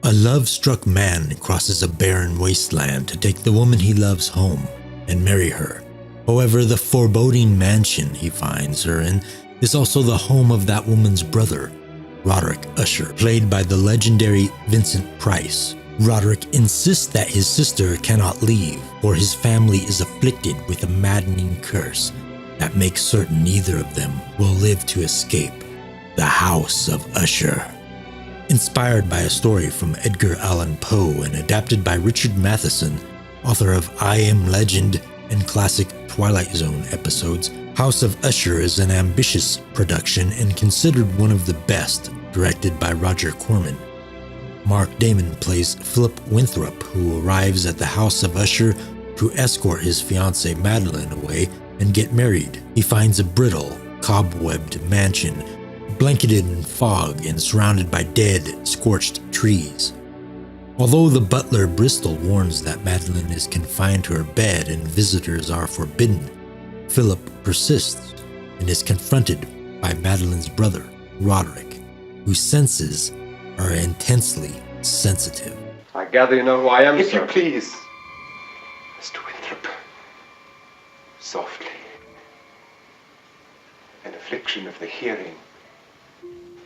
A love-struck man crosses a barren wasteland to take the woman he loves home and marry her. However, the foreboding mansion he finds her in is also the home of that woman's brother, Roderick Usher, played by the legendary Vincent Price. Roderick insists that his sister cannot leave, for his family is afflicted with a maddening curse that makes certain neither of them will live to escape the House of Usher. Inspired by a story from Edgar Allan Poe and adapted by Richard Matheson, author of I Am Legend and classic Twilight Zone episodes, House of Usher is an ambitious production and considered one of the best, directed by Roger Corman. Mark Damon plays Philip Winthrop, who arrives at the House of Usher to escort his fiancée Madeline away and get married. He finds a brittle, cobwebbed mansion, blanketed in fog and surrounded by dead, scorched trees. Although the butler Bristol warns that Madeline is confined to her bed and visitors are forbidden, Philip persists and is confronted by Madeline's brother, Roderick, whose senses are intensely sensitive. I gather you know who I am, If sir. you please, Mr. Winthrop, softly. An affliction of the hearing.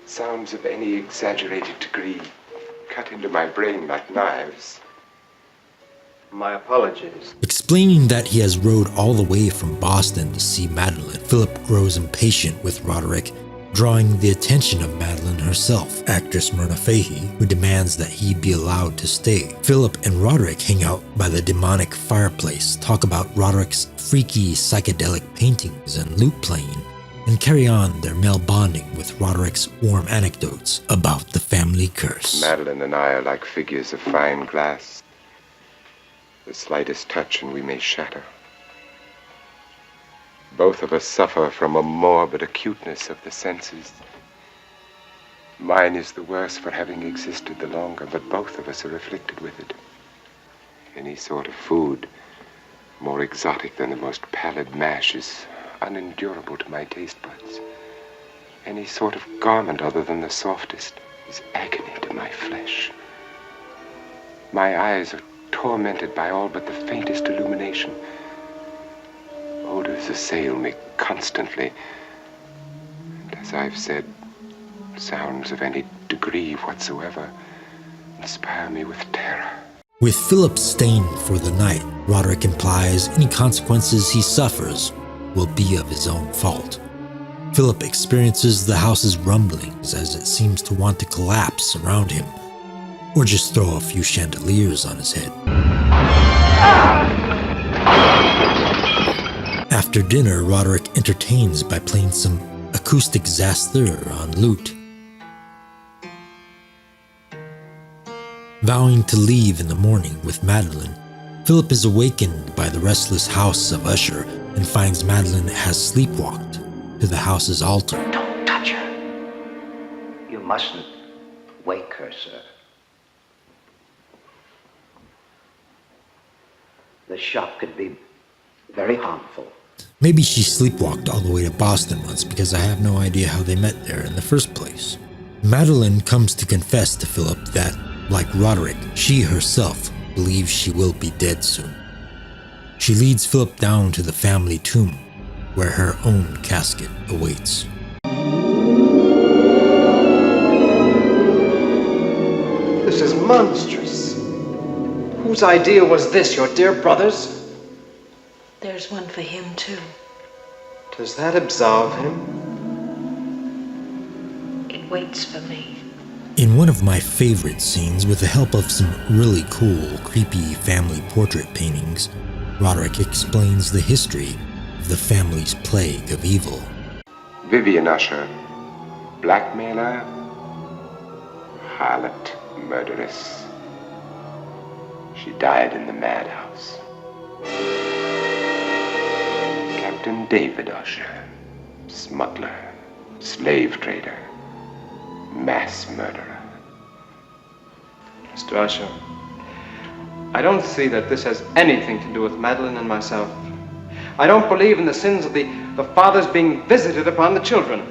Sounds of any exaggerated degree cut into my brain like knives. My apologies. Explaining that he has rode all the way from Boston to see Madeline, Philip grows impatient with Roderick, drawing the attention of Madeline herself, actress Myrna Fahey, who demands that he be allowed to stay. Philip and Roderick hang out by the demonic fireplace, talk about Roderick's freaky psychedelic paintings and lute playing, and carry on their male bonding with Roderick's warm anecdotes about the family curse. Madeline and I are like figures of fine glass. The slightest touch and we may shatter. Both of us suffer from a morbid acuteness of the senses. Mine is the worse for having existed the longer, but both of us are afflicted with it. Any sort of food more exotic than the most pallid mash is unendurable to my taste buds. Any sort of garment other than the softest is agony to my flesh. My eyes are tormented by all but the faintest illumination. Odors assail me constantly. And as I've said, sounds of any degree whatsoever inspire me with terror. With Philip staying for the night, Roderick implies any consequences he suffers will be of his own fault. Philip experiences the house's rumblings as it seems to want to collapse around him, or just throw a few chandeliers on his head. After dinner, Roderick entertains by playing some acoustic zaster on lute. Vowing to leave in the morning with Madeline, Philip is awakened by the restless House of Usher and finds Madeline has sleepwalked to the house's altar. Don't touch her. You mustn't wake her, sir. The shock could be very harmful. Maybe she sleepwalked all the way to Boston once because I have no idea how they met there in the first place. Madeline comes to confess to Philip that, like Roderick, she herself believes she will be dead soon. She leads Philip down to the family tomb, where her own casket awaits. This is monstrous. Whose idea was this, your dear brother's? There's one for him, too. Does that absolve him? It waits for me. In one of my favorite scenes, with the help of some really cool, creepy family portrait paintings, Roderick explains the history of the family's plague of evil. Vivian Usher, blackmailer, harlot, murderess. She died in the madhouse. Captain David Usher, smuggler, slave trader, mass murderer. Mr. Usher, I don't see that this has anything to do with Madeline and myself. I don't believe in the sins of the fathers being visited upon the children.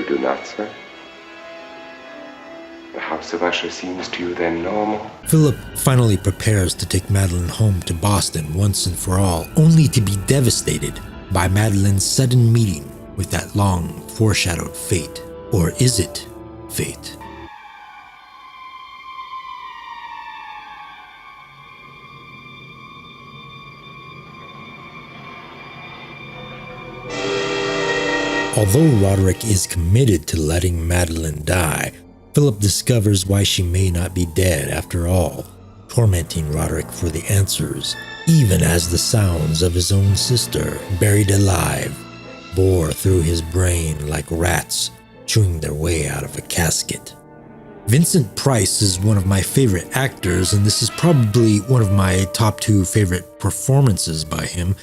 You do not, sir? The House of Usher seems to you then normal? Philip finally prepares to take Madeline home to Boston once and for all, only to be devastated by Madeline's sudden meeting with that long foreshadowed fate. Or is it fate? Although Roderick is committed to letting Madeline die, Philip discovers why she may not be dead after all, tormenting Roderick for the answers, even as the sounds of his own sister, buried alive, bore through his brain like rats chewing their way out of a casket. Vincent Price is one of my favorite actors, and this is probably one of my top 2 favorite performances by him.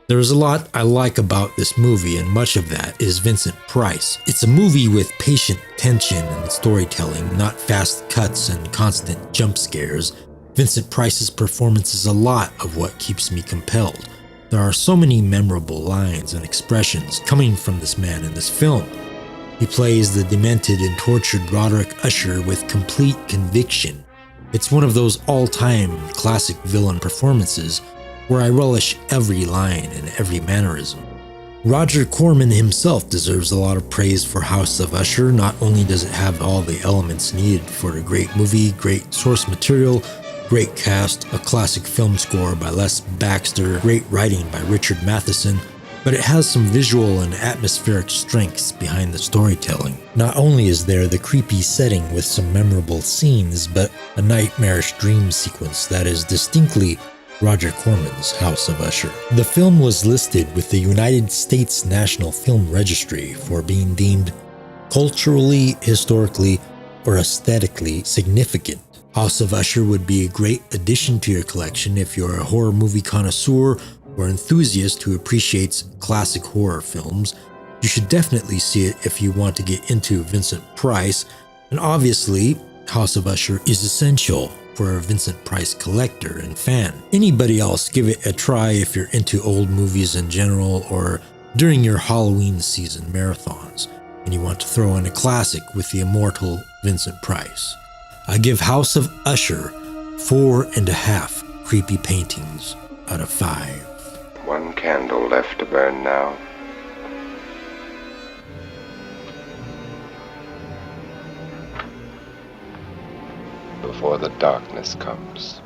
There is a lot I like about this movie, and much of that is Vincent Price. It's a movie with patient tension and storytelling, not fast cuts and constant jump scares. Vincent Price's performance is a lot of what keeps me compelled. There are so many memorable lines and expressions coming from this man in this film. He plays the demented and tortured Roderick Usher with complete conviction. It's one of those all-time classic villain performances where I relish every line and every mannerism. Roger Corman himself deserves a lot of praise for House of Usher. Not only does it have all the elements needed for a great movie, great source material, great cast, a classic film score by Les Baxter, great writing by Richard Matheson, but it has some visual and atmospheric strengths behind the storytelling. Not only is there the creepy setting with some memorable scenes, but a nightmarish dream sequence that is distinctly Roger Corman's House of Usher. The film was listed with the United States National Film Registry for being deemed culturally, historically, or aesthetically significant. House of Usher would be a great addition to your collection if you're a horror movie connoisseur or enthusiast who appreciates classic horror films. You should definitely see it if you want to get into Vincent Price, and obviously, House of Usher is essential for a Vincent Price collector and fan. Anybody else, give it a try if you're into old movies in general or during your Halloween season marathons and you want to throw in a classic with the immortal Vincent Price. I give House of Usher 4.5 creepy paintings out of 5. 1 candle left to burn now. Before the darkness comes.